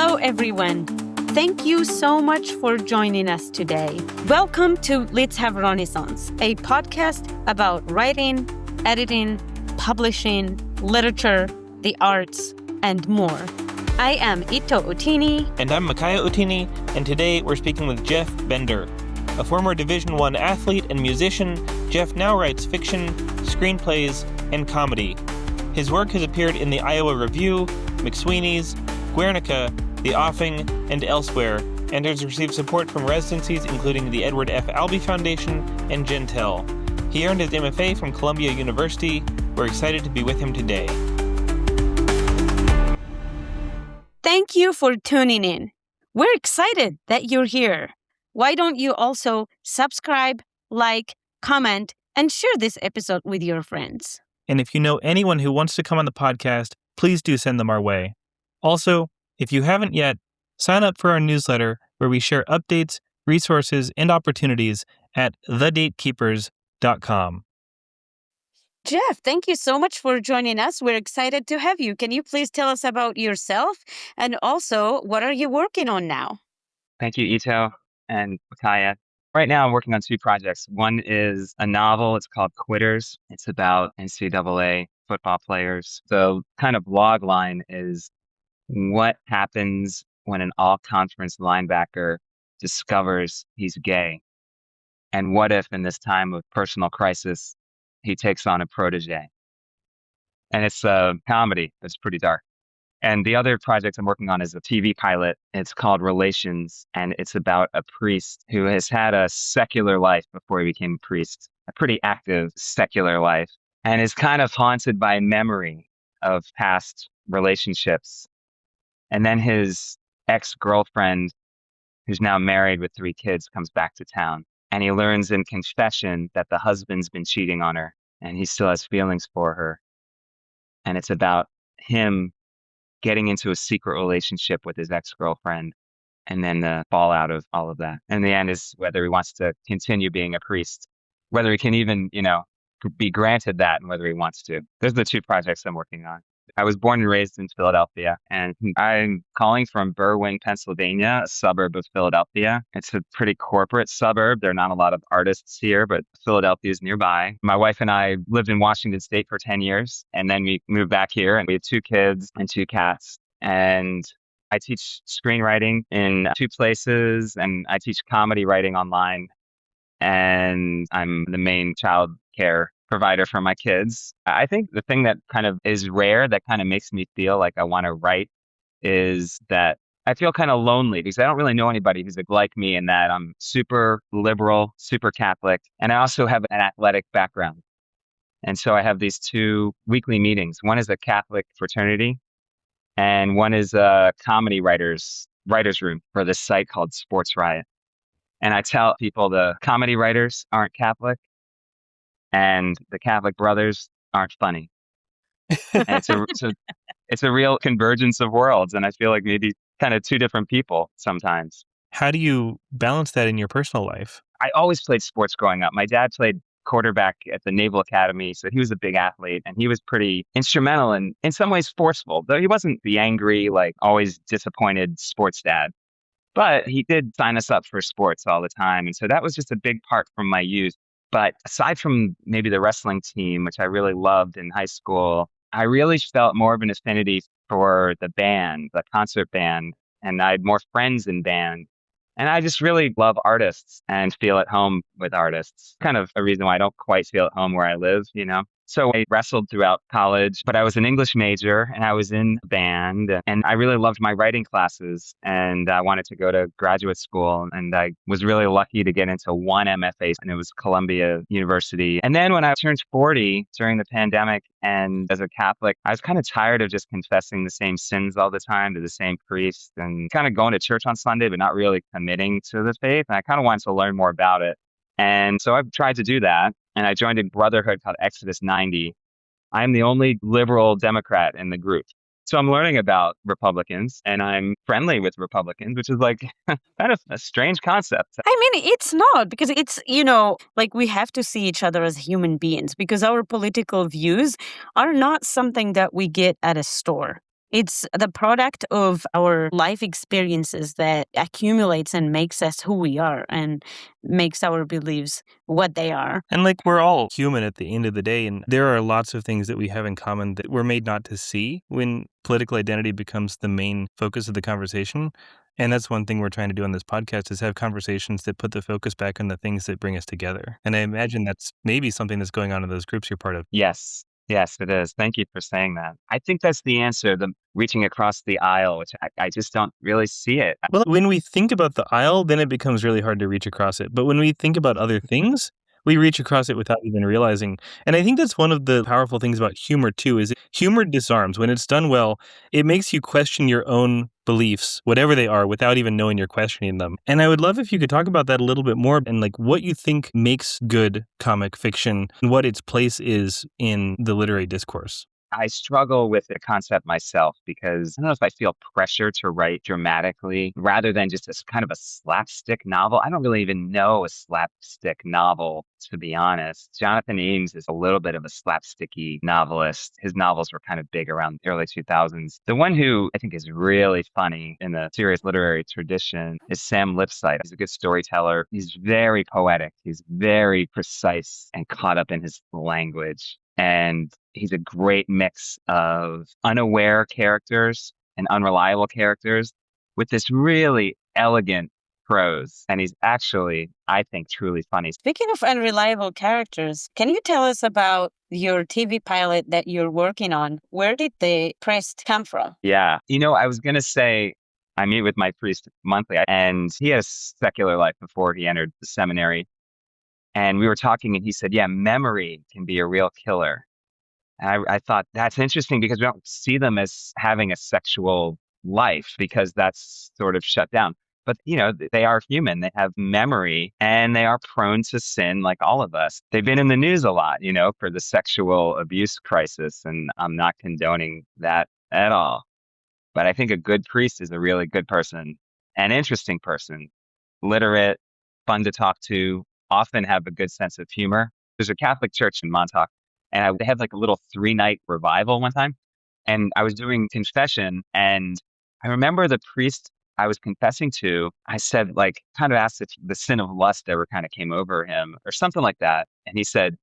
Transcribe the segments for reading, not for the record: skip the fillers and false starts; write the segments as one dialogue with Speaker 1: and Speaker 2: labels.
Speaker 1: Hello, everyone. Thank you so much for joining us today. Welcome to Let's Have Renaissance, a podcast about writing, editing, publishing, literature, the arts, and more. I am Ito Otini.
Speaker 2: And I'm Micaiah Otini, and today we're speaking with Jeff Bender. A former Division I athlete and musician, Jeff now writes fiction, screenplays, and comedy. His work has appeared in the Iowa Review, McSweeney's, Guernica, The Offing, and elsewhere, and has received support from residencies including the Edward F. Albee Foundation and Jentel. He earned his MFA from Columbia University. We're excited to be with him today.
Speaker 1: Thank you for tuning in. We're excited that you're here. Why don't you also subscribe, like, comment, and share this episode with your friends?
Speaker 2: And if you know anyone who wants to come on the podcast, please do send them our way. Also, if you haven't yet, sign up for our newsletter where we share updates, resources, and opportunities at thedatekeepers.com.
Speaker 1: Jeff, thank you so much for joining us. We're excited to have you. Can you please tell us about yourself? And also, what are you working on now?
Speaker 3: Thank you, Ito and Micaiah. Right now, I'm working on two projects. One is a novel. It's called Quitters. It's about NCAA football players. The kind of log line is what happens when an all-conference linebacker discovers he's gay? And what if in this time of personal crisis, he takes on a protege? And it's a comedy. It's pretty dark. And the other project I'm working on is a TV pilot. It's called Relations, and it's about a priest who has had a secular life before he became a priest, a pretty active secular life, and is kind of haunted by memory of past relationships. And then his ex-girlfriend, who's now married with 3 kids, comes back to town. And he learns in confession that the husband's been cheating on her, and he still has feelings for her. And it's about him getting into a secret relationship with his ex-girlfriend, and then the fallout of all of that. And the end is whether he wants to continue being a priest, whether he can even, be granted that, and whether he wants to. Those are the two projects I'm working on. I was born and raised in Philadelphia, and I'm calling from Berwyn, Pennsylvania, a suburb of Philadelphia. It's a pretty corporate suburb. There are not a lot of artists here, but Philadelphia is nearby. My wife and I lived in Washington State for 10 years, and then we moved back here, and we have 2 kids and 2 cats. And I teach screenwriting in 2 places, and I teach comedy writing online. And I'm the main child care provider for my kids. I think the thing that kind of is rare that kind of makes me feel like I want to write is that I feel kind of lonely because I don't really know anybody who's like me, in that I'm super liberal, super Catholic, and I also have an athletic background. And so I have these 2 weekly meetings. One is a Catholic fraternity, and one is a comedy writers room for this site called Sports Riot. And I tell people the comedy writers aren't Catholic, and the Catholic brothers aren't funny. And it's a real convergence of worlds. And I feel like maybe kind of 2 different people sometimes.
Speaker 2: How do you balance that in your personal life?
Speaker 3: I always played sports growing up. My dad played quarterback at the Naval Academy, so he was a big athlete, and he was pretty instrumental and in some ways forceful, though he wasn't the angry, always disappointed sports dad. But he did sign us up for sports all the time. And so that was just a big part from my youth. But aside from maybe the wrestling team, which I really loved in high school, I really felt more of an affinity for the band, the concert band, and I had more friends in band. And I just really love artists and feel at home with artists. Kind of a reason why I don't quite feel at home where I live, So I wrestled throughout college, but I was an English major and I was in band, and I really loved my writing classes, and I wanted to go to graduate school, and I was really lucky to get into one MFA, and it was Columbia University. And then when I turned 40 during the pandemic, and as a Catholic, I was kind of tired of just confessing the same sins all the time to the same priest and kind of going to church on Sunday, but not really committing to the faith. And I kind of wanted to learn more about it. And so I've tried to do that. And I joined a brotherhood called Exodus 90. I'm the only liberal Democrat in the group. So I'm learning about Republicans, and I'm friendly with Republicans, which is kind of a strange concept.
Speaker 1: I mean, it's not, because it's, we have to see each other as human beings, because our political views are not something that we get at a store. It's the product of our life experiences that accumulates and makes us who we are and makes our beliefs what they are.
Speaker 2: And like we're all human at the end of the day, and there are lots of things that we have in common that we're made not to see when political identity becomes the main focus of the conversation. And that's one thing we're trying to do on this podcast is have conversations that put the focus back on the things that bring us together. And I imagine that's maybe something that's going on in those groups you're part of.
Speaker 3: Yes. Yes, it is. Thank you for saying that. I think that's the answer, the reaching across the aisle, which I just don't really see it.
Speaker 2: Well, when we think about the aisle, then it becomes really hard to reach across it. But when we think about other things, we reach across it without even realizing. And I think that's one of the powerful things about humor, too, is humor disarms. When it's done well, it makes you question your own beliefs, whatever they are, without even knowing you're questioning them. And I would love if you could talk about that a little bit more and like what you think makes good comic fiction and what its place is in the literary discourse.
Speaker 3: I struggle with the concept myself because I don't know if I feel pressure to write dramatically rather than just as kind of a slapstick novel. I don't really even know a slapstick novel, to be honest. Jonathan Ames is a little bit of a slapsticky novelist. His novels were kind of big around the early 2000s. The one who I think is really funny in the serious literary tradition is Sam Lipsyte. He's a good storyteller. He's very poetic. He's very precise and caught up in his language. And he's a great mix of unaware characters and unreliable characters with this really elegant prose. And he's actually, I think, truly funny.
Speaker 1: Speaking of unreliable characters, can you tell us about your TV pilot that you're working on? Where did the priest come from?
Speaker 3: Yeah. I was going to say, I meet with my priest monthly, and he had a secular life before he entered the seminary. And we were talking, and he said, yeah, memory can be a real killer. And I thought that's interesting because we don't see them as having a sexual life because that's sort of shut down. But, they are human. They have memory and they are prone to sin like all of us. They've been in the news a lot, for the sexual abuse crisis. And I'm not condoning that at all. But I think a good priest is a really good person, an interesting person, literate, fun to talk to, often have a good sense of humor. There's a Catholic church in Montauk, and they had like a little 3-night revival one time. And I was doing confession, and I remember the priest I was confessing to, I said, like, kind of asked if the sin of lust ever kind of came over him or something like that. And he said,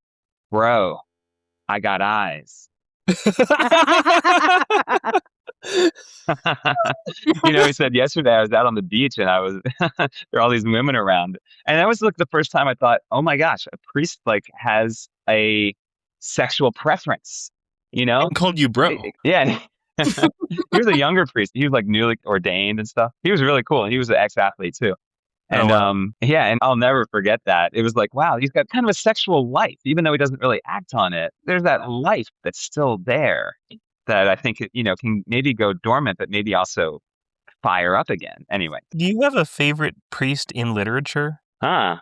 Speaker 3: bro, I got eyes. He said, yesterday I was out on the beach and there are all these women around. And that was like the first time I thought, oh my gosh, a priest like has a sexual preference,
Speaker 2: I called you bro.
Speaker 3: Yeah. He was a younger priest. He was like newly ordained and stuff. He was really cool. He was an ex-athlete too. And and I'll never forget that. It was like, wow, he's got kind of a sexual life, even though he doesn't really act on it. There's that life that's still there that I think, can maybe go dormant, but maybe also fire up again. Anyway.
Speaker 2: Do you have a favorite priest in literature?
Speaker 3: I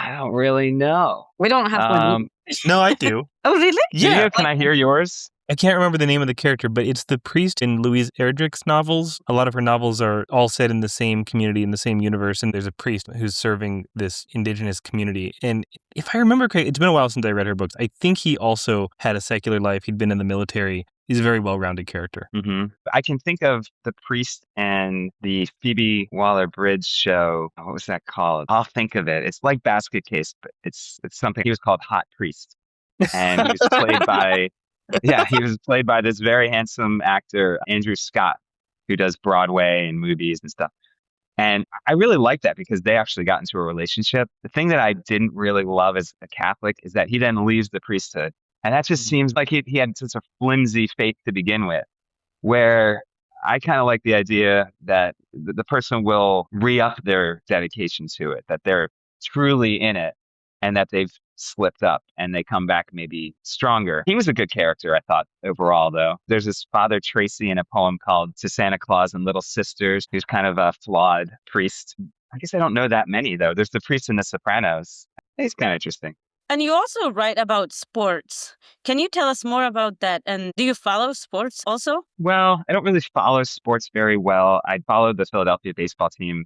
Speaker 3: don't really know.
Speaker 1: We don't have one.
Speaker 2: No, I do.
Speaker 1: Oh, really?
Speaker 2: Yeah.
Speaker 3: Can I hear yours?
Speaker 2: I can't remember the name of the character, but it's the priest in Louise Erdrich's novels. A lot of her novels are all set in the same community, in the same universe, and there's a priest who's serving this indigenous community. And if I remember correctly, it's been a while since I read her books. I think he also had a secular life. He'd been in the military. He's a very well-rounded character.
Speaker 3: Mm-hmm. I can think of the priest and the Phoebe Waller-Bridge show. What was that called? I'll think of it. It's like Basket Case, but it's something. He was called Hot Priest. And he was played by... Yeah, he was played by this very handsome actor, Andrew Scott, who does Broadway and movies and stuff. And I really like that because they actually got into a relationship. The thing that I didn't really love as a Catholic is that he then leaves the priesthood. And that just seems like he had such a flimsy faith to begin with, where I kind of like the idea that the person will re-up their dedication to it, that they're truly in it and that they've slipped up and they come back maybe stronger. He was a good character, I thought, overall, though. There's this Father Tracy in a poem called To Santa Claus and Little Sisters, who's kind of a flawed priest. I guess I don't know that many, though. There's the priest in The Sopranos. He's kind of interesting.
Speaker 1: And you also write about sports. Can you tell us more about that? And do you follow sports also?
Speaker 3: Well, I don't really follow sports very well. I followed the Philadelphia baseball team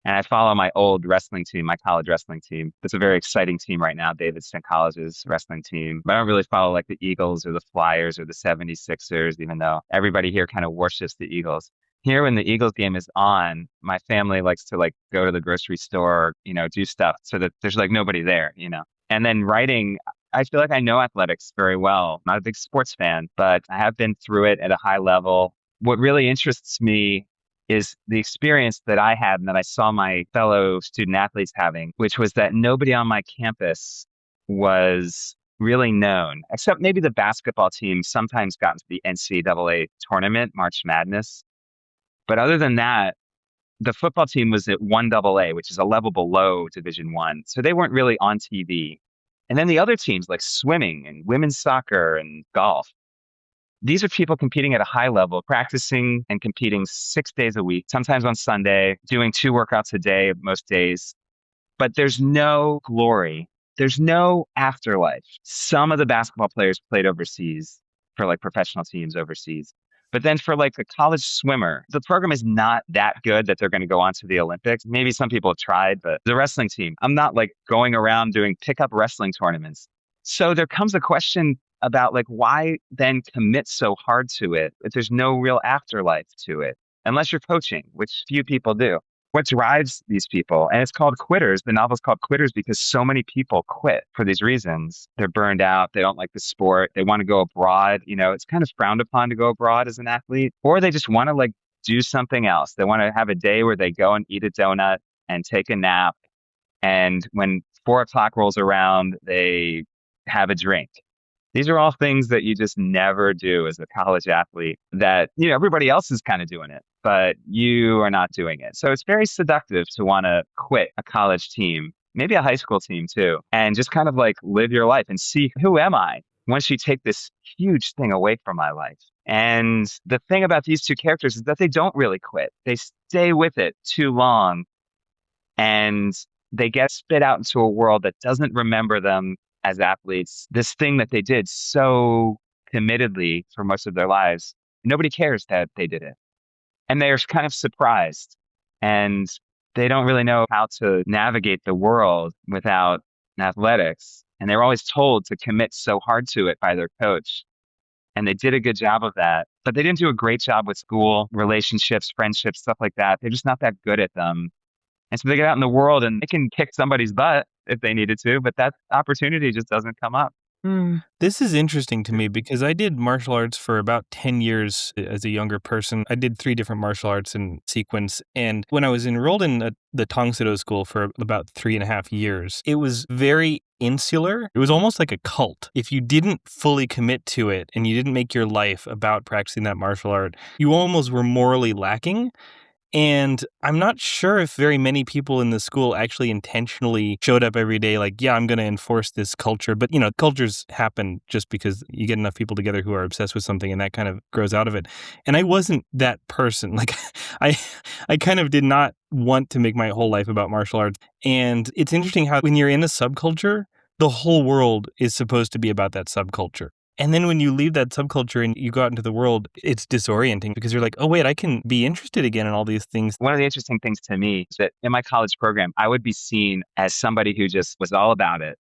Speaker 3: And I follow my old wrestling team, my college wrestling team. It's a very exciting team right now, Davidson College's wrestling team. But I don't really follow like the Eagles or the Flyers or the 76ers, even though everybody here kind of worships the Eagles. Here, when the Eagles game is on, my family likes to like go to the grocery store, do stuff so that there's like nobody there. And then writing, I feel like I know athletics very well. I'm not a big sports fan, but I have been through it at a high level. What really interests me is the experience that I had and that I saw my fellow student athletes having, which was that nobody on my campus was really known, except maybe the basketball team sometimes got into the NCAA tournament, March Madness. But other than that, the football team was at 1AA, which is a level below Division One. So they weren't really on TV. And then the other teams like swimming and women's soccer and golf, these are people competing at a high level, practicing and competing 6 days a week, sometimes on Sunday, doing 2 workouts a day most days. But there's no glory. There's no afterlife. Some of the basketball players played overseas for like professional teams overseas. But then for like a college swimmer, the program is not that good that they're going to go on to the Olympics. Maybe some people have tried, but the wrestling team, I'm not like going around doing pickup wrestling tournaments. So there comes a question about like, why then commit so hard to it if there's no real afterlife to it, unless you're coaching, which few people do. What drives these people? And it's called Quitters. The novel's called Quitters because so many people quit for these reasons. They're burned out. They don't like the sport. They want to go abroad. It's kind of frowned upon to go abroad as an athlete, or they just want to like do something else. They want to have a day where they go and eat a donut and take a nap. And when 4 o'clock rolls around, they have a drink. These are all things that you just never do as a college athlete that, everybody else is kind of doing it, but you are not doing it. So it's very seductive to want to quit a college team, maybe a high school team too, and just kind of like live your life and see, who am I once you take this huge thing away from my life? And the thing about these 2 characters is that they don't really quit. They stay with it too long and they get spit out into a world that doesn't remember them as athletes, this thing that they did so committedly for most of their lives. Nobody cares that they did it. And they're kind of surprised. And they don't really know how to navigate the world without athletics. And they were always told to commit so hard to it by their coach. And they did a good job of that. But they didn't do a great job with school, relationships, friendships, stuff like that. They're just not that good at them. And so they get out in the world and they can kick somebody's butt if they needed to, but that opportunity just doesn't come up.
Speaker 2: This is interesting to me because I did martial arts for about 10 years as a younger person. I did 3 different martial arts in sequence. And when I was enrolled in the Tang Soo Do school for about 3.5 years, it was very insular. It was almost like a cult. If you didn't fully commit to it and you didn't make your life about practicing that martial art, you almost were morally lacking. And I'm not sure if very many people in the school actually intentionally showed up every day like, yeah, I'm going to enforce this culture. But, cultures happen just because you get enough people together who are obsessed with something and that kind of grows out of it. And I wasn't that person. Like, I kind of did not want to make my whole life about martial arts. And it's interesting how when you're in a subculture, the whole world is supposed to be about that subculture. And then when you leave that subculture and you go out into the world, it's disorienting because you're like, oh, wait, I can be interested again in all these things.
Speaker 3: One of the interesting things to me is that in my college program, I would be seen as somebody who just was all about it,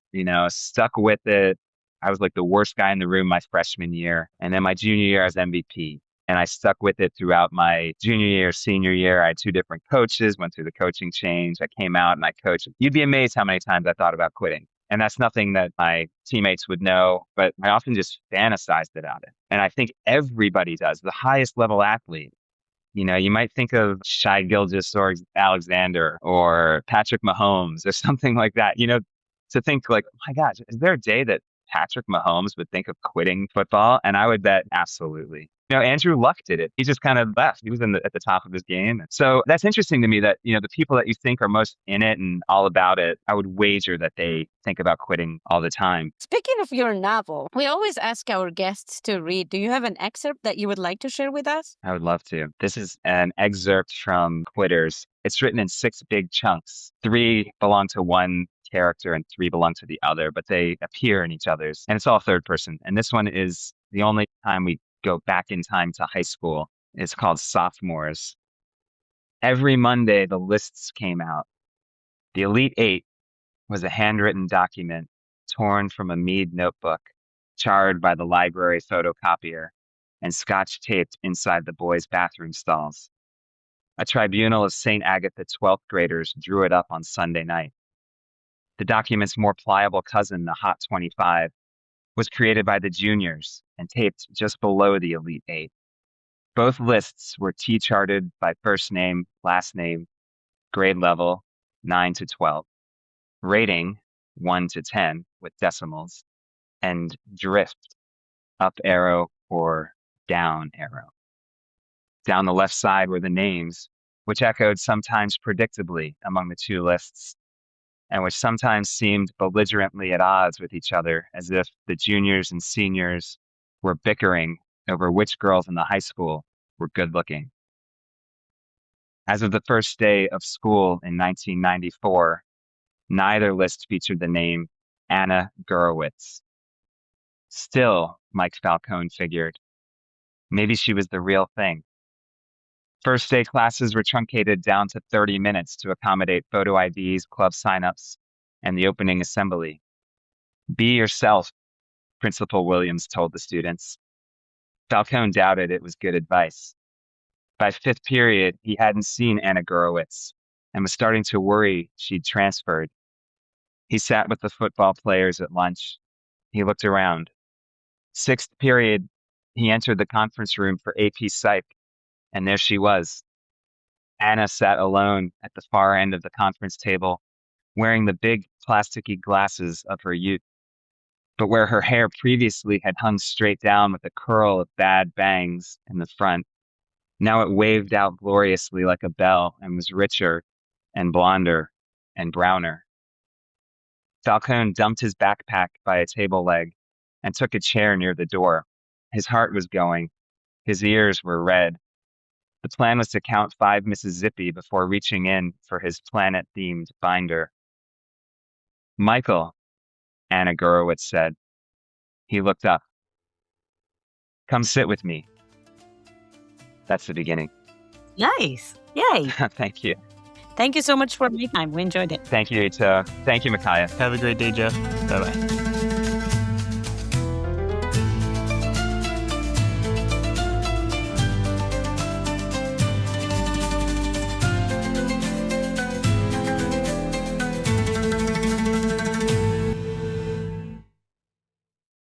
Speaker 3: stuck with it. I was like the worst guy in the room my freshman year. And then my junior year, I was MVP. And I stuck with it throughout my junior year, senior year. I had 2 different coaches, went through the coaching change. I came out and I coached. You'd be amazed how many times I thought about quitting. And that's nothing that my teammates would know, but I often just fantasized about it. And I think everybody does. The highest level athlete, you might think of Shai Gilgeous or Alexander or Patrick Mahomes or something like that, to think like, oh my gosh, is there a day that Patrick Mahomes would think of quitting football? And I would bet absolutely. Andrew Luck did it. He just kind of left. He was at the top of his game. So that's interesting to me that, the people that you think are most in it and all about it, I would wager that they think about quitting all the time.
Speaker 1: Speaking of your novel, we always ask our guests to read. Do you have an excerpt that you would like to share with us?
Speaker 3: I would love to. This is an excerpt from Quitters. It's written in 6 big chunks. 3 belong to one character and 3 belong to the other, but they appear in each other's. And it's all third person. And this one is the only time we go back in time to high school. It's called Sophomores. Every Monday, the lists came out. The Elite Eight was a handwritten document torn from a Mead notebook, charred by the library photocopier, and scotch taped inside the boys' bathroom stalls. A tribunal of St. Agatha 12th graders drew it up on Sunday night. The document's more pliable cousin, the Hot 25, was created by the juniors and taped just below the Elite Eight. Both lists were T-charted by first name, last name, grade level, 9 to 12, rating, 1 to 10 with decimals, and drift, up arrow or down arrow. Down the left side were the names, which echoed sometimes predictably among the two lists, and which sometimes seemed belligerently at odds with each other, as if the juniors and seniors were bickering over which girls in the high school were good looking. As of the first day of school in 1994, neither list featured the name Anna Gurewitz. Still, Mike Falcone figured, maybe she was the real thing. First day classes were truncated down to 30 minutes to accommodate photo IDs, club signups, and the opening assembly. Be yourself, Principal Williams told the students. Falcone doubted it was good advice. By fifth period, he hadn't seen Anna Gurewitz and was starting to worry she'd transferred. He sat with the football players at lunch. He looked around. Sixth period, he entered the conference room for AP Psych, and there she was. Anna sat alone at the far end of the conference table, wearing the big plasticky glasses of her youth. But where her hair previously had hung straight down with a curl of bad bangs in the front, now it waved out gloriously like a bell and was richer and blonder and browner. Falcone dumped his backpack by a table leg and took a chair near the door. His heart was going. His ears were red. The plan was to count 5 Mississippi before reaching in for his planet-themed binder. Michael, Anna Gurewitz said. He looked up. Come sit with me. That's the beginning.
Speaker 1: Nice. Yay.
Speaker 3: Thank you.
Speaker 1: Thank you so much for your time. We enjoyed it.
Speaker 3: Thank you, Ito. Thank you, Micaiah.
Speaker 2: Have a great day, Jeff. Bye-bye.